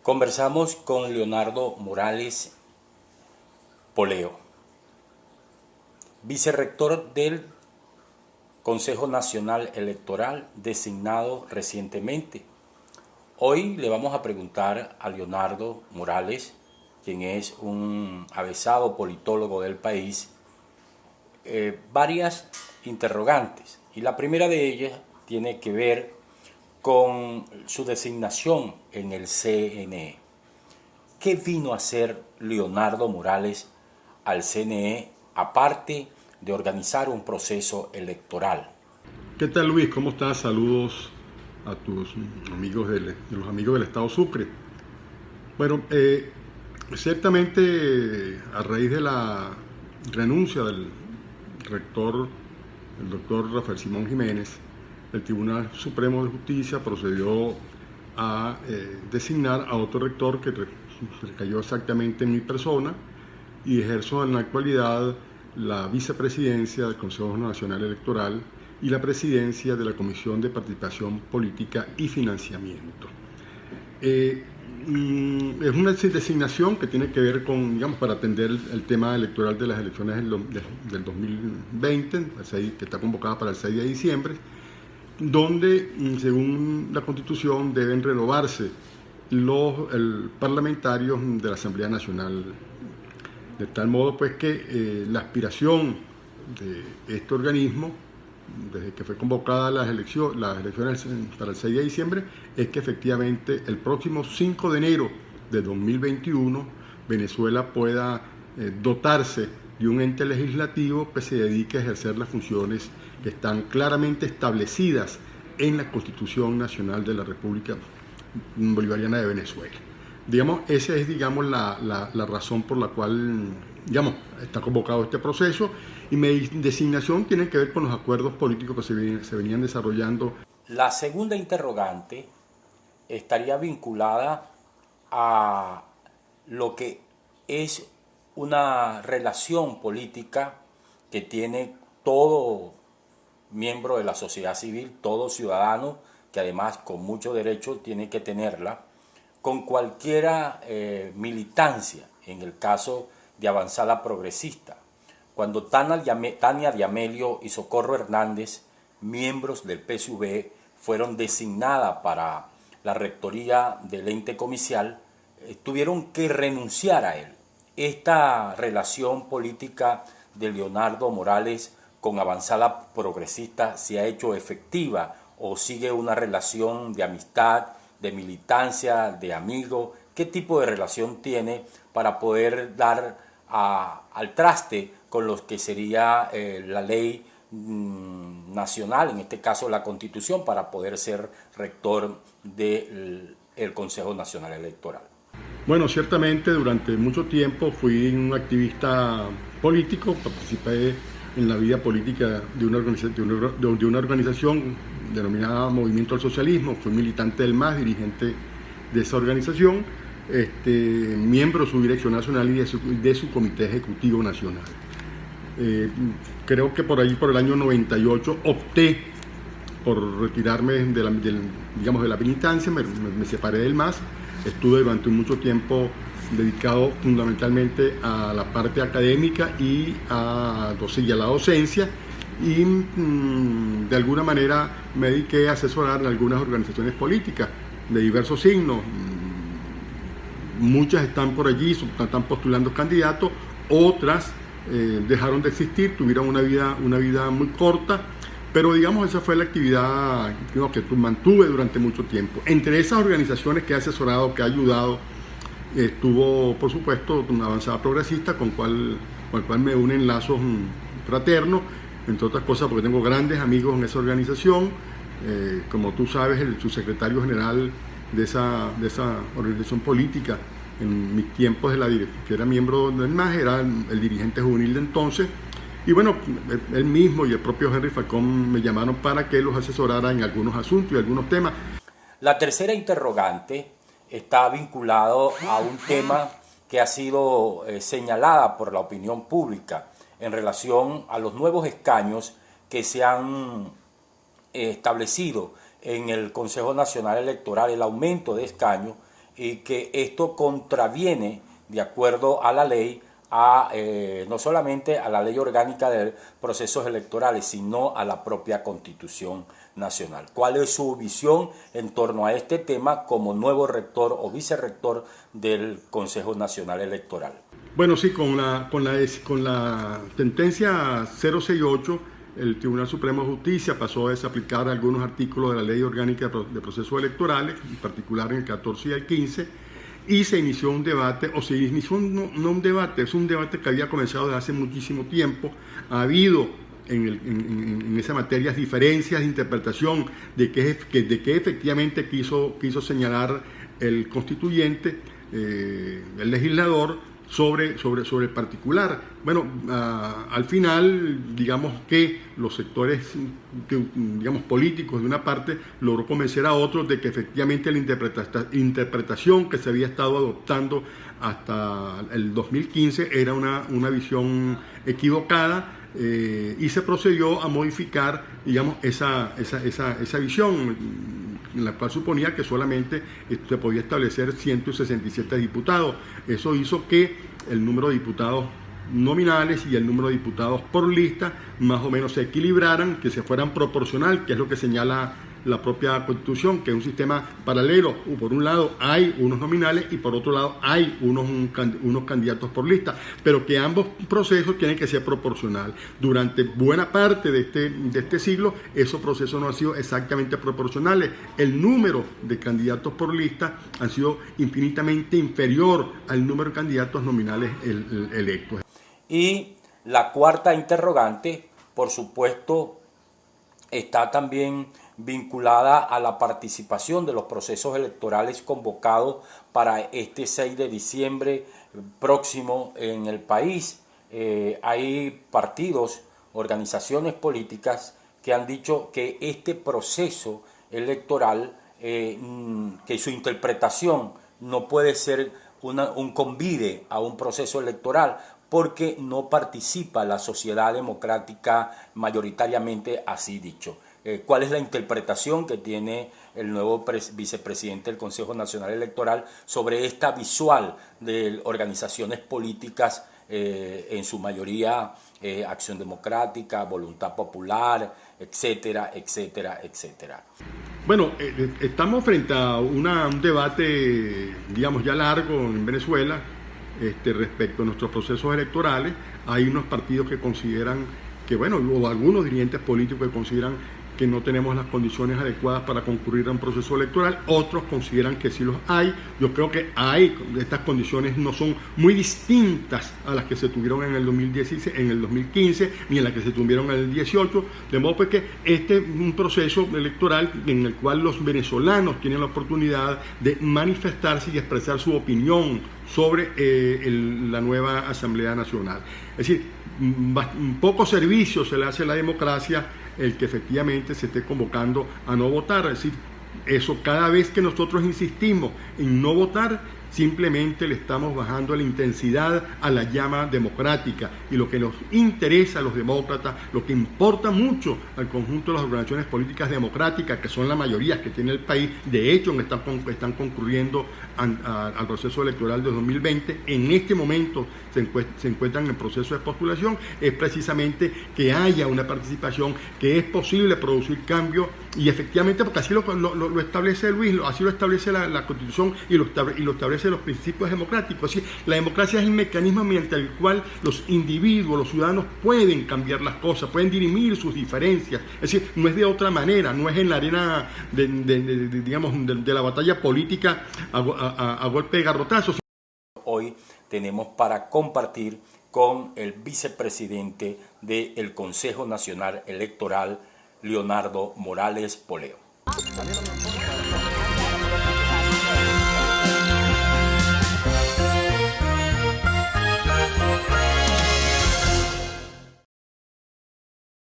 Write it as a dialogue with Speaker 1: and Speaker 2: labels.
Speaker 1: Conversamos con Leonardo Morales Poleo, vicerrector del Consejo Nacional Electoral designado recientemente. Hoy le vamos a preguntar a Leonardo Morales, quien es un avezado politólogo del país, varias interrogantes. Y la primera de ellas tiene que ver con su designación en el CNE. ¿Qué vino a hacer Leonardo Morales al CNE, aparte de organizar un proceso electoral?
Speaker 2: ¿Qué tal, Luis? ¿Cómo estás? Saludos a tus amigos de los amigos del Estado Sucre. Bueno, ciertamente a raíz de la renuncia del rector, el doctor Rafael Simón Jiménez, el Tribunal Supremo de Justicia procedió a designar a otro rector que recayó exactamente en mi persona y ejerzo en la actualidad la vicepresidencia del Consejo Nacional Electoral y la presidencia de la Comisión de Participación Política y Financiamiento. Es una designación que tiene que ver con, para atender el tema electoral de las elecciones del 2020, que está convocada para el 6 de diciembre, donde, según la Constitución, deben renovarse los parlamentarios de la Asamblea Nacional, de tal modo pues que la aspiración de este organismo, desde que fue convocada las elecciones para el 6 de diciembre, es que efectivamente el próximo 5 de enero de 2021 Venezuela pueda dotarse de un ente legislativo que se dedique a ejercer las funciones que están claramente establecidas en la Constitución Nacional de la República Bolivariana de Venezuela. Esa es, la razón por la cual, está convocado este proceso, y mi designación tiene que ver con los acuerdos políticos que se venían desarrollando.
Speaker 1: La segunda interrogante estaría vinculada a lo que es una relación política que tiene todo miembro de la sociedad civil, todo ciudadano, que además con mucho derecho tiene que tenerla, con cualquiera militancia, en el caso de Avanzada Progresista. Cuando Tania Diamelio y Socorro Hernández, miembros del PSUV, fueron designadas para la rectoría del ente comicial, tuvieron que renunciar a él. Esta relación política de Leonardo Morales con Avanzada Progresista se ha hecho efectiva o sigue una relación de amistad, de militancia, de amigo. ¿Qué tipo de relación tiene para poder dar al traste con lo que sería la ley nacional, en este caso la Constitución, para poder ser rector del Consejo Nacional Electoral?
Speaker 2: Bueno, ciertamente durante mucho tiempo fui un activista político, participé en la vida política de una organización denominada Movimiento al Socialismo, fui militante del MAS, dirigente de esa organización, miembro de su dirección nacional y de su comité ejecutivo nacional. Creo que por el año 98 opté por retirarme de la militancia, me separé del MAS, estuve durante mucho tiempo dedicado fundamentalmente a la parte académica y a la docencia, y de alguna manera me dediqué a asesorar en algunas organizaciones políticas de diversos signos. Muchas están por allí, están postulando candidatos, otras dejaron de existir, tuvieron una vida muy corta, pero esa fue la actividad que mantuve durante mucho tiempo. Entre esas organizaciones que he asesorado, que he ayudado, estuvo, por supuesto, una Avanzada Progresista, con el cual me unen lazos fraternos, entre otras cosas porque tengo grandes amigos en esa organización. Como tú sabes, el subsecretario general de esa organización política, en mis tiempos que era miembro del MAS, era el dirigente juvenil de entonces. Y bueno, él mismo y el propio Henry Falcón me llamaron para que los asesorara en algunos asuntos y algunos temas.
Speaker 1: La tercera interrogante está vinculado a un tema que ha sido señalada por la opinión pública en relación a los nuevos escaños que se han establecido en el Consejo Nacional Electoral, el aumento de escaños y que esto contraviene, de acuerdo a la ley, no solamente a la ley orgánica de procesos electorales, sino a la propia Constitución Nacional. ¿Cuál es su visión en torno a este tema como nuevo rector o vicerrector del Consejo Nacional Electoral?
Speaker 2: Bueno, sí, con la sentencia 068, el Tribunal Supremo de Justicia pasó a desaplicar algunos artículos de la Ley Orgánica de Procesos Electorales, en particular en el 14 y el 15, y se inició un debate, o se inició no un debate, es un debate que había comenzado desde hace muchísimo tiempo. Ha habido en esa materia diferencias de interpretación de qué efectivamente quiso señalar el constituyente, el legislador, sobre el particular. Bueno, al final, digamos que los sectores políticos de una parte logró convencer a otros de que efectivamente la interpretación que se había estado adoptando hasta el 2015 era una visión equivocada, y se procedió a modificar, digamos, esa visión, en la cual suponía que solamente se podía establecer 167 diputados. Eso hizo que el número de diputados nominales y el número de diputados por lista más o menos se equilibraran, que se fueran proporcional, que es lo que señala la propia Constitución, que es un sistema paralelo. Por un lado hay unos nominales y por otro lado hay unos candidatos por lista, pero que ambos procesos tienen que ser proporcional. Durante buena parte de este siglo, esos procesos no han sido exactamente proporcionales. El número de candidatos por lista han sido infinitamente inferior al número de candidatos nominales electos.
Speaker 1: Y la cuarta interrogante, por supuesto, está también vinculada a la participación de los procesos electorales convocados para este 6 de diciembre próximo en el país. Hay partidos, organizaciones políticas que han dicho que este proceso electoral, que su interpretación no puede ser un convite a un proceso electoral, porque no participa la sociedad democrática mayoritariamente, así dicho. ¿Cuál es la interpretación que tiene el nuevo vicepresidente del Consejo Nacional Electoral sobre esta visual de organizaciones políticas, en su mayoría Acción Democrática, Voluntad Popular, etcétera, etcétera, etcétera?
Speaker 2: Bueno, estamos frente a un debate, digamos, ya largo en Venezuela respecto a nuestros procesos electorales. Hay unos partidos que consideran que, bueno, o algunos dirigentes políticos que consideran que no tenemos las condiciones adecuadas para concurrir a un proceso electoral, otros consideran que sí los hay. Yo creo que estas condiciones no son muy distintas a las que se tuvieron en el 2016, en el 2015, ni en las que se tuvieron en el 2018, de modo pues que este es un proceso electoral en el cual los venezolanos tienen la oportunidad de manifestarse y expresar su opinión sobre la nueva Asamblea Nacional. Es decir, poco servicio se le hace a la democracia el que efectivamente se esté convocando a no votar. Es decir, eso, cada vez que nosotros insistimos en no votar, simplemente le estamos bajando la intensidad a la llama democrática, y lo que nos interesa a los demócratas, lo que importa mucho al conjunto de las organizaciones políticas democráticas, que son la mayoría que tiene el país, de hecho están concurriendo al proceso electoral de 2020, en este momento se encuentran en proceso de postulación, es precisamente que haya una participación, que es posible producir cambio, y efectivamente, porque así lo establece Luis, así lo establece la Constitución y lo establece los principios democráticos. Así, la democracia es el mecanismo mediante el cual los individuos, los ciudadanos pueden cambiar las cosas, pueden dirimir sus diferencias. Es decir, no es de otra manera, no es en la arena de la batalla política a golpe de garrotazos.
Speaker 1: Hoy tenemos para compartir con el vicepresidente del Consejo Nacional Electoral, Leonardo Morales Poleo.